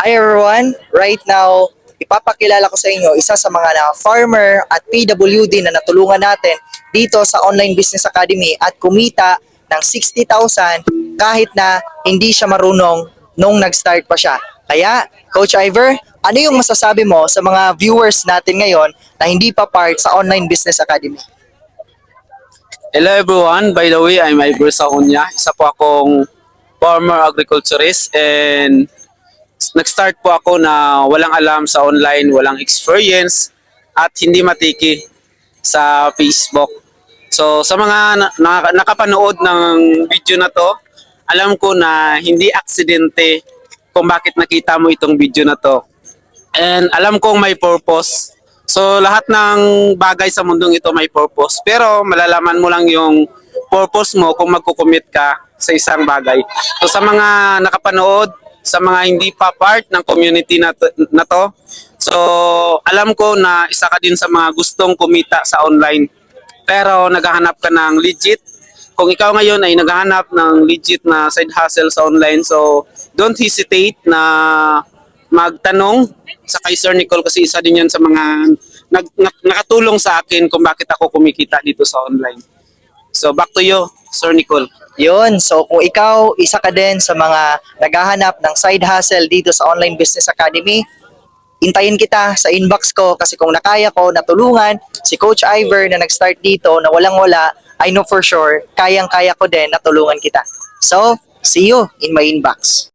Hi everyone! Right now, ipapakilala ko sa inyo isa sa mga farmer at PWD na natulungan natin dito sa Online Business Academy at kumita ng 60,000 kahit na hindi siya marunong nung nag-start pa siya. Kaya, Coach Ivor, ano yung masasabi mo sa mga viewers natin ngayon na hindi pa part sa Online Business Academy? Hello everyone, by the way, I'm Ivor Sahunya. Isa po akong farmer agriculturist and nag-start po ako na walang alam sa online, walang experience at hindi matiki sa Facebook. So sa mga nakapanood ng video na to, alam ko na hindi aksidente kung bakit nakita mo itong video na to. And alam kong may purpose. So lahat ng bagay sa mundong ito may purpose. Pero malalaman mo lang yung purpose mo kung magkukumit ka sa isang bagay. So sa mga nakapanood, sa mga hindi pa part ng community na to, so alam ko na isa ka din sa mga gustong kumita sa online. Pero naghahanap ka ng legit. Kung ikaw ngayon ay naghahanap ng legit na side hustle sa online, so don't hesitate na magtanong sa kay Sir Nicole kasi isa din yan sa mga nakatulong sa akin kung bakit ako kumikita dito sa online. So back to you, Sir Nicole. Yun, so kung ikaw, isa ka din sa mga naghahanap ng side hustle dito sa Online Business Academy, intayin kita sa inbox ko kasi kung nakaya ko natulungan si Coach Ivor na nag-start dito na walang-wala, I know for sure, kayang-kaya ko din natulungan kita. So, see you in my inbox.